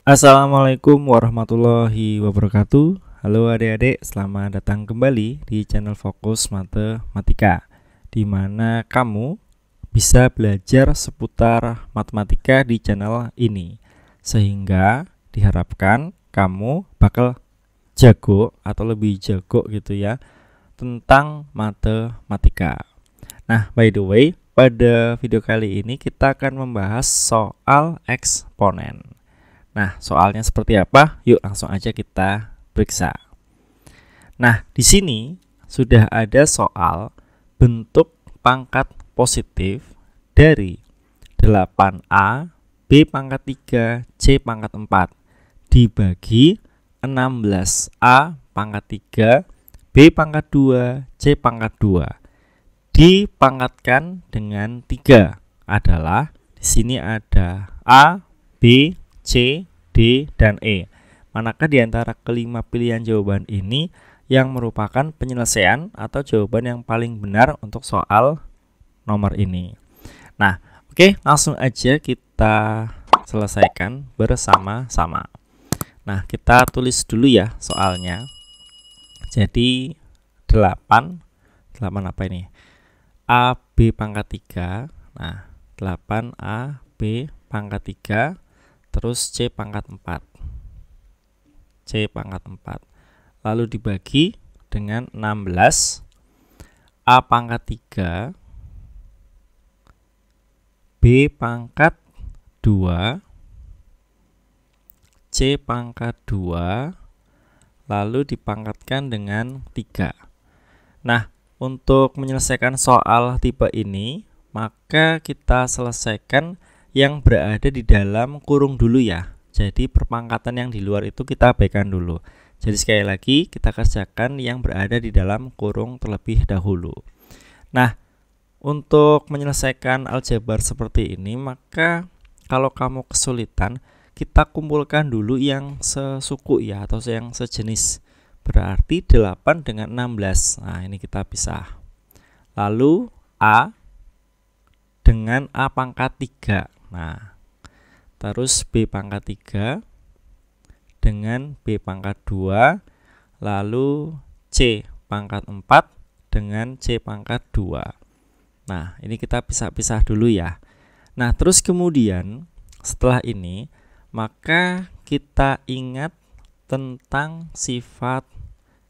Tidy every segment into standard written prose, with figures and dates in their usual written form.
Assalamualaikum warahmatullahi wabarakatuh. Halo adik-adik, selamat datang kembali di channel Fokus Matematika, di mana kamu bisa belajar seputar matematika di channel ini, sehingga diharapkan kamu bakal jago atau lebih jago gitu ya tentang matematika. Nah, by the way, pada video kali ini kita akan membahas soal eksponen. Nah, soalnya seperti apa? Yuk langsung aja kita periksa. Nah, di sini sudah ada soal bentuk pangkat positif dari 8A B pangkat 3 C pangkat 4 dibagi 16A pangkat 3 B pangkat 2 C pangkat 2 dipangkatkan dengan 3 adalah di sini ada A, B, C, D, dan E. Manakah di antara kelima pilihan jawaban ini yang merupakan penyelesaian atau jawaban yang paling benar untuk soal nomor ini? Nah, oke, langsung aja kita selesaikan bersama-sama. Nah, kita tulis dulu ya soalnya. Jadi 8 apa ini? A, B pangkat 3. Nah, 8A, B pangkat 3. Terus C pangkat 4. C pangkat 4. Lalu dibagi dengan 16. A pangkat 3. B pangkat 2. C pangkat 2. Lalu dipangkatkan dengan 3. Nah, untuk menyelesaikan soal tipe ini, maka kita selesaikan yang berada di dalam kurung dulu ya. Jadi perpangkatan yang di luar itu kita abaikan dulu. Jadi sekali lagi kita kerjakan yang berada di dalam kurung terlebih dahulu. Nah, untuk menyelesaikan aljabar seperti ini, maka kalau kamu kesulitan, kita kumpulkan dulu yang sesuku ya, atau yang sejenis. Berarti 8 dengan 16. Nah, ini kita pisah. Lalu A dengan A pangkat 3. Nah, terus B pangkat 3 dengan B pangkat 2. Lalu C pangkat 4 dengan C pangkat 2. Nah, ini kita pisah-pisah dulu ya. Nah, terus kemudian setelah ini, maka kita ingat tentang sifat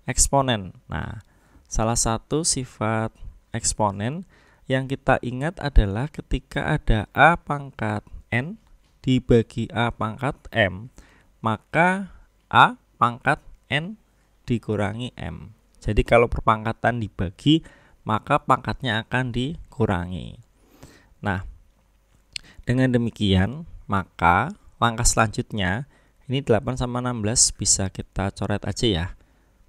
eksponen. Nah, salah satu sifat eksponen yang kita ingat adalah ketika ada A pangkat N dibagi A pangkat M, maka A pangkat N dikurangi M. Jadi kalau perpangkatan dibagi, maka pangkatnya akan dikurangi. Nah, dengan demikian, maka langkah selanjutnya, ini 8 sama 16 bisa kita coret aja ya.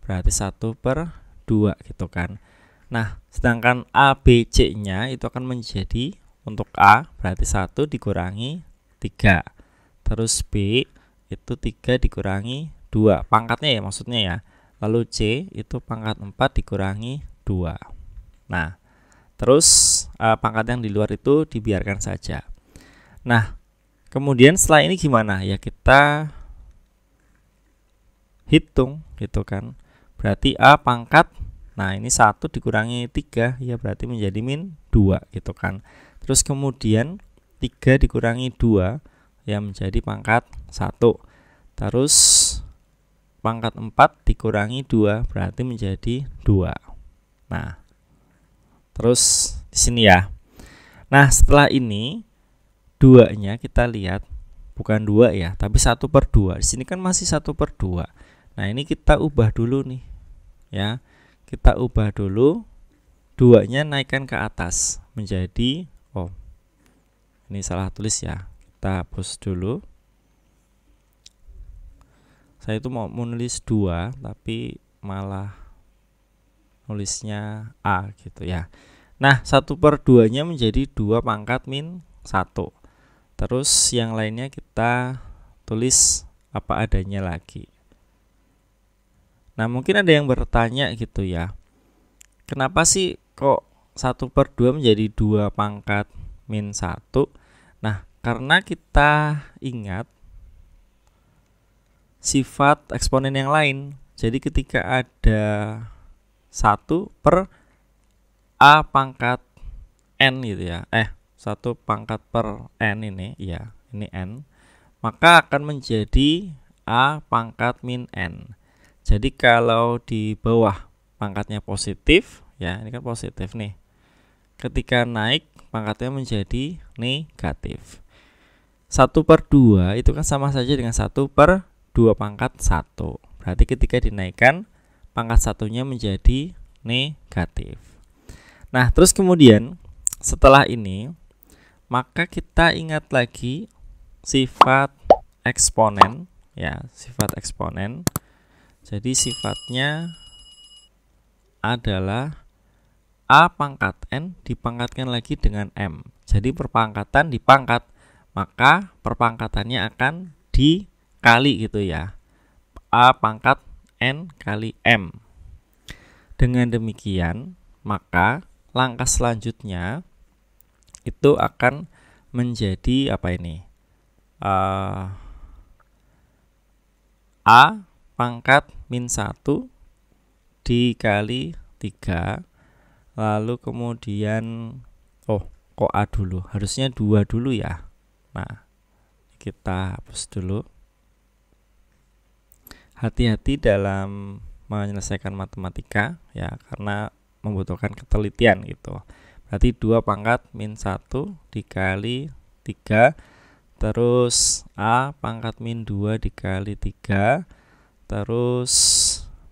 Berarti 1/2 gitu kan. Nah, sedangkan A, B, C nya itu akan menjadi, untuk A berarti 1 dikurangi 3. Terus B itu 3 dikurangi 2. Pangkatnya ya maksudnya ya. Lalu C itu pangkat 4 dikurangi 2. Nah, terus pangkat yang di luar itu dibiarkan saja. Nah, kemudian setelah ini gimana? Ya kita hitung gitu kan. Berarti A pangkat, nah ini 1 dikurangi 3 ya, berarti menjadi min 2 gitu kan. Terus kemudian 3 dikurangi 2 ya menjadi pangkat 1. Terus pangkat 4 dikurangi 2 berarti menjadi 2. Nah, terus di sini ya. Nah, setelah ini 2-nya kita lihat bukan 2 ya, tapi 1/2. Di sini kan masih 1/2. Nah, ini kita ubah dulu nih. Ya. Kita ubah dulu, 2-nya naikkan ke atas menjadi, ini salah tulis ya. Kita hapus dulu. Saya itu mau menulis 2 tapi malah nulisnya A gitu ya. Nah, 1/2-nya menjadi 2 pangkat min 1. Terus yang lainnya kita tulis apa adanya lagi. Nah, mungkin ada yang bertanya gitu ya, kenapa sih kok 1/2 menjadi 2 pangkat min 1? Nah, karena kita ingat sifat eksponen yang lain. Jadi ketika ada 1 per A pangkat N gitu ya, 1 pangkat per N ini, ya ini N, maka akan menjadi A pangkat min N. Jadi kalau di bawah pangkatnya positif, ya ini kan positif nih, ketika naik pangkatnya menjadi negatif. 1 per 2 itu kan sama saja dengan 1 per 2 pangkat 1. Berarti ketika dinaikkan pangkat satunya menjadi negatif. Nah, terus kemudian setelah ini maka kita ingat lagi sifat eksponen, ya, sifat eksponen. Jadi sifatnya adalah A pangkat N dipangkatkan lagi dengan M. Jadi perpangkatan dipangkat, maka perpangkatannya akan dikali gitu ya. A pangkat N kali M. Dengan demikian, maka langkah selanjutnya itu akan menjadi apa ini? A pangkat min 1 dikali 3. Lalu kemudian kok A dulu? Harusnya 2 dulu ya. Nah, kita hapus dulu. Hati-hati dalam menyelesaikan matematika ya, karena membutuhkan ketelitian gitu. Berarti 2 pangkat min 1 dikali 3, terus A pangkat min 2 dikali 3, terus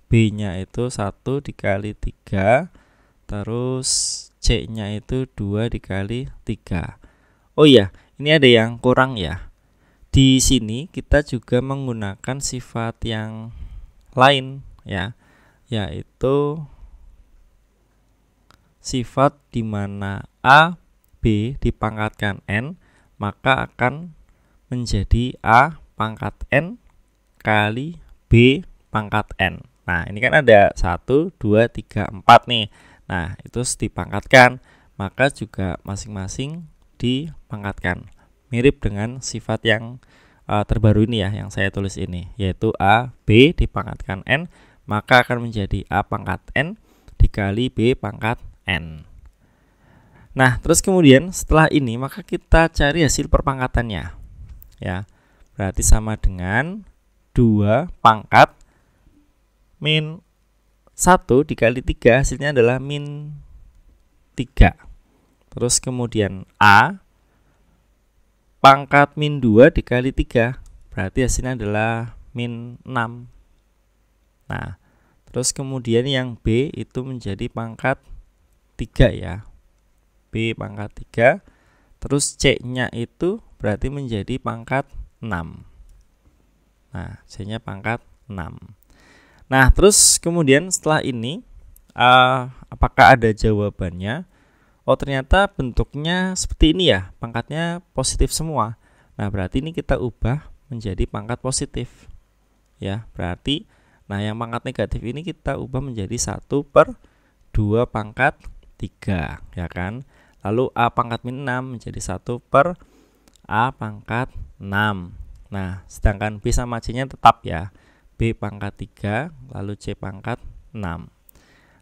B nya itu 1 dikali 3, terus C nya itu 2 dikali 3. Oh iya, ini ada yang kurang ya. Di sini kita juga menggunakan sifat yang lain ya, yaitu sifat di mana A, B dipangkatkan N, maka akan menjadi A pangkat N kali B pangkat N. Nah, ini kan ada 1, 2, 3, 4 nih. Nah, itu dipangkatkan, maka juga masing-masing dipangkatkan. Mirip dengan sifat yang terbaru ini ya, yang saya tulis ini, yaitu A, B dipangkatkan N, maka akan menjadi A pangkat N dikali B pangkat N. Nah, terus kemudian setelah ini maka kita cari hasil perpangkatannya. Ya. Berarti sama dengan 2 pangkat min 1 dikali 3, hasilnya adalah min 3. Terus kemudian A pangkat min 2 dikali 3, berarti hasilnya adalah min 6. Nah, terus kemudian yang B itu menjadi pangkat 3 ya, B pangkat 3, terus C nya itu berarti menjadi pangkat 6. Nah, C nya pangkat 6. Nah, terus kemudian setelah ini apakah ada jawabannya? Oh, ternyata bentuknya seperti ini ya, pangkatnya positif semua. Nah, berarti ini kita ubah menjadi pangkat positif. Ya, berarti yang pangkat negatif ini kita ubah menjadi 1 per 2 pangkat 3, ya kan? Lalu A pangkat min 6 menjadi 1 per A pangkat 6. Nah, sedangkan B sama C nya tetap ya, B pangkat 3 lalu C pangkat 6.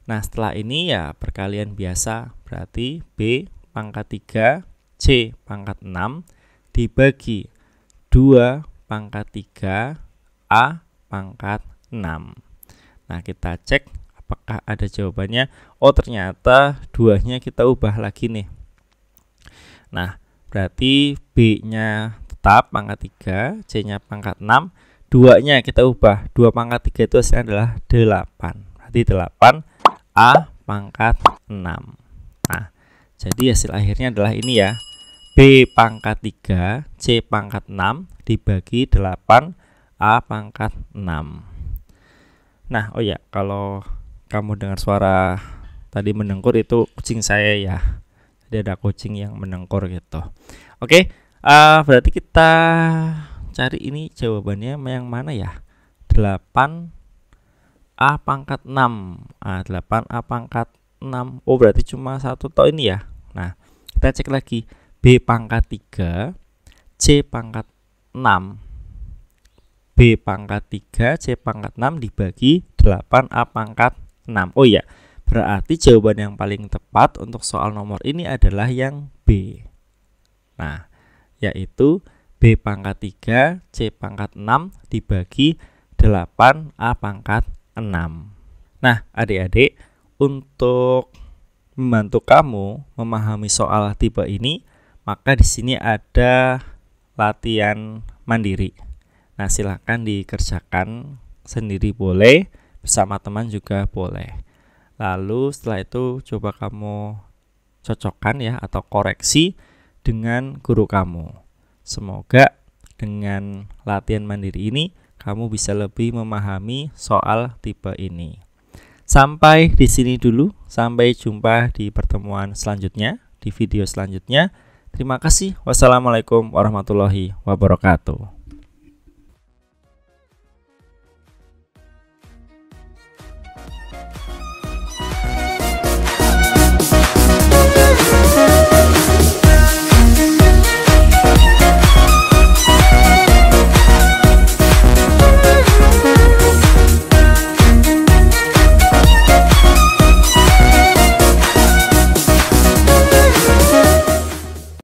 Nah, setelah ini ya perkalian biasa, berarti B pangkat 3 C pangkat 6 dibagi 2 pangkat 3 A pangkat 6. Nah, kita cek apakah ada jawabannya. Oh, ternyata 2-nya kita ubah lagi nih. Nah, berarti B nya tetap pangkat 3, C nya pangkat 6, 2-nya kita ubah, 2 pangkat 3 itu hasilnya adalah 8. Berarti 8 A pangkat 6. Nah, jadi hasil akhirnya adalah ini ya, B pangkat 3 C pangkat 6 dibagi 8 A pangkat 6. Nah, oh ya, kalau kamu dengar suara tadi mendengkur, itu kucing saya ya. Jadi ada kucing yang mendengkur gitu. Oke, berarti kita cari ini jawabannya yang mana ya? 8 A pangkat 6. 8 A pangkat 6. Oh, berarti cuma satu toh ini ya. Nah, kita cek lagi. B pangkat 3 C pangkat 6 B pangkat 3 C pangkat 6 dibagi 8A pangkat 6. Oh iya, berarti jawaban yang paling tepat untuk soal nomor ini adalah yang B. Nah, yaitu B pangkat 3 C pangkat 6 dibagi 8A pangkat 6. Nah, adik-adik, untuk membantu kamu memahami soal tipe ini, maka di sini ada latihan mandiri. Nah, silakan dikerjakan sendiri boleh, bersama teman juga boleh. Lalu setelah itu coba kamu cocokkan ya atau koreksi dengan guru kamu. Semoga dengan latihan mandiri ini kamu bisa lebih memahami soal tipe ini. Sampai di sini dulu, sampai jumpa di pertemuan selanjutnya, di video selanjutnya. Terima kasih. Wassalamualaikum warahmatullahi wabarakatuh.